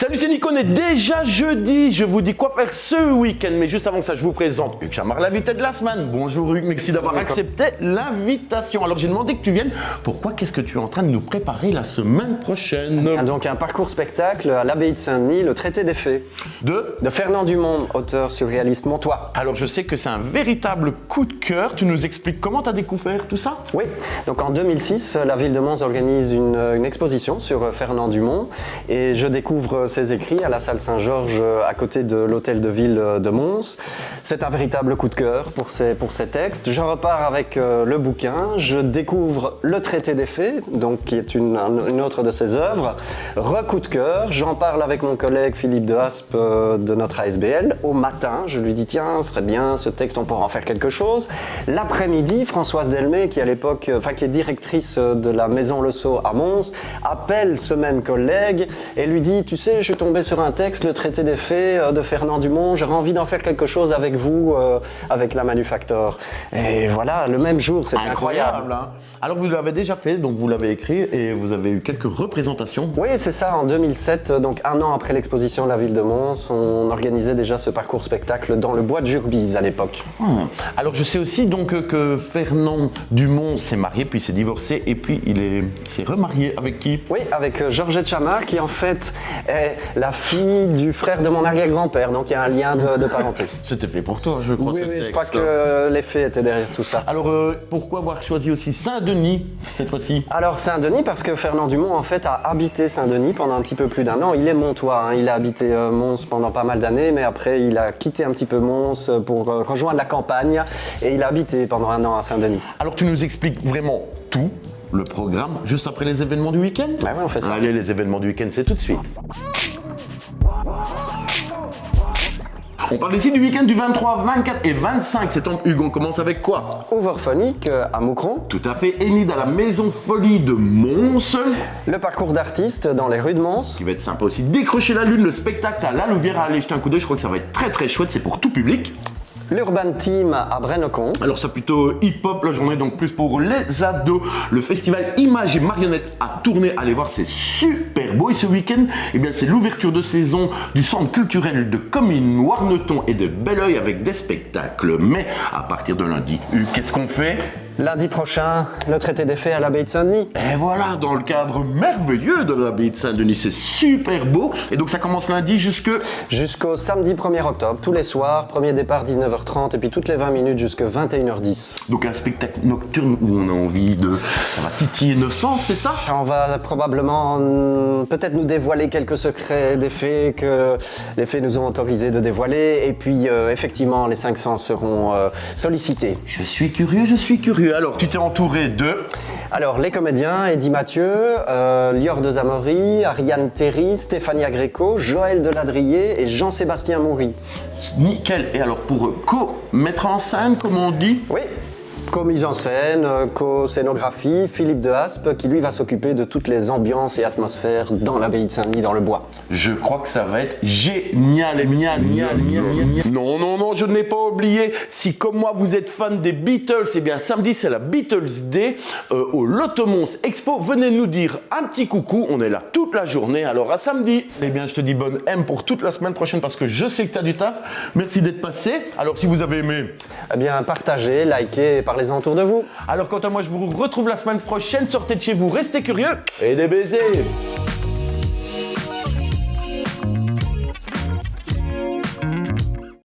Salut, c'est Nico, on est déjà jeudi. Je vous dis quoi faire ce week-end. Mais juste avant ça, je vous présente Hugues Chamard, l'invité de la semaine. Bonjour Hugues, merci d'avoir accepté l'invitation. Alors j'ai demandé que tu viennes. Pourquoi? Qu'est-ce que tu es en train de nous préparer la semaine prochaine? Donc un parcours spectacle à l'abbaye de Saint-Denis, le traité des fées. De Fernand Dumont, auteur surréaliste montois. Alors je sais que c'est un véritable coup de cœur. Tu nous expliques comment tu as découvert tout ça? Oui, donc en 2006, la ville de Mons organise une exposition sur Fernand Dumont et je découvre ses écrits à la salle Saint-Georges à côté de l'hôtel de ville de Mons. C'est un véritable coup de cœur pour ces textes. Je repars avec le bouquin, je découvre le traité des fées, donc qui est une autre de ses œuvres. Coup de cœur, j'en parle avec mon collègue Philippe de Haspe de notre ASBL. Au matin, je lui dis tiens, ce serait bien ce texte, on pourra en faire quelque chose. L'après-midi, Françoise Delmé, qui à l'époque, qui est directrice de la Maison Le Sceau à Mons, appelle ce même collègue et lui dit tu sais, je suis tombé sur un texte, le traité des fées de Fernand Dumont, j'aurais envie d'en faire quelque chose avec vous, avec la Manufactor. Et voilà, le même jour, c'était incroyable. Hein. Alors vous l'avez déjà fait, donc vous l'avez écrit et vous avez eu quelques représentations. Oui, c'est ça, en 2007, donc un an après l'exposition de la ville de Mons, on organisait déjà ce parcours spectacle dans le bois de Jurbise à l'époque. Alors je sais aussi donc que Fernand Dumont s'est marié, puis s'est divorcé et puis il s'est remarié avec qui? Oui, avec Georgette Chamard qui en fait est la fille du frère de mon arrière-grand-père, donc il y a un lien de parenté. C'était fait pour toi, je crois. Oui, je crois que les faits étaient derrière tout ça. Alors pourquoi avoir choisi aussi Saint-Denis cette fois-ci? Alors Saint-Denis parce que Fernand Dumont en fait a habité Saint-Denis pendant un petit peu plus d'un an. Il est montois, hein. Il a habité Mons pendant pas mal d'années, mais après il a quitté un petit peu Mons pour rejoindre la campagne et il a habité pendant un an à Saint-Denis. Alors tu nous expliques vraiment tout le programme juste après les événements du week-end? Bah oui, on fait ça. Allez, les événements du week-end, c'est tout de suite. On parle ici du week-end du 23, 24 et 25 septembre. Hugo, on commence avec quoi? Overphonique à Moucron. Tout à fait. Enid à la Maison Folie de Mons. Le parcours d'artistes dans les rues de Mons. Qui va être sympa aussi. Décrocher la lune, le spectacle à la Louvière. Allez jeter un coup d'œil, je crois que ça va être très très chouette. C'est pour tout public. L'Urban Team à Braine-le-Comte. Alors c'est plutôt hip-hop, la journée donc plus pour les ados. Le festival Images et Marionnettes à Tournai, allez voir, c'est super beau. Et ce week-end, eh bien, c'est l'ouverture de saison du centre culturel de Comines, Warneton et de Belleuil avec des spectacles. Mais à partir de lundi, qu'est-ce qu'on fait? Lundi prochain, le traité des fées à l'abbaye de Saint-Denis. Et voilà, dans le cadre merveilleux de l'abbaye de Saint-Denis, c'est super beau. Et donc ça commence lundi jusqu'au samedi 1er octobre, tous les soirs, premier départ 19h30 et puis toutes les 20 minutes jusqu'à 21h10. Donc un spectacle nocturne où on a envie de... Ça va titiller nos sens, c'est ça? On va probablement peut-être nous dévoiler quelques secrets des fées que les fées nous ont autorisé de dévoiler. Et puis effectivement, les 5 sens seront sollicités. Je suis curieux, je suis curieux. Alors, tu t'es entouré de... Alors, les comédiens, Eddie Mathieu, Lior de Zamory, Ariane Théry, Stéphania Gréco, Joël Deladrier et Jean-Sébastien Moury. Nickel. Et alors, pour co-mettre en scène, comme on dit? Oui. Co-mise en scène, co-scénographie, Philippe de Haspe qui lui va s'occuper de toutes les ambiances et atmosphères dans l'abbaye de Saint-Denis, dans le bois. Je crois que ça va être génial. Non, je ne l'ai pas oublié. Si comme moi vous êtes fan des Beatles, eh bien samedi c'est la Beatles Day au Lotomons Expo. Venez nous dire un petit coucou, on est là toute la journée, alors à samedi. Eh bien je te dis bonne M pour toute la semaine prochaine parce que je sais que tu as du taf. Merci d'être passé. Alors si vous avez aimé, eh bien partagez, likez et parlez-en autour de vous. Alors quant à moi je vous retrouve la semaine prochaine, sortez de chez vous, restez curieux et des baisers.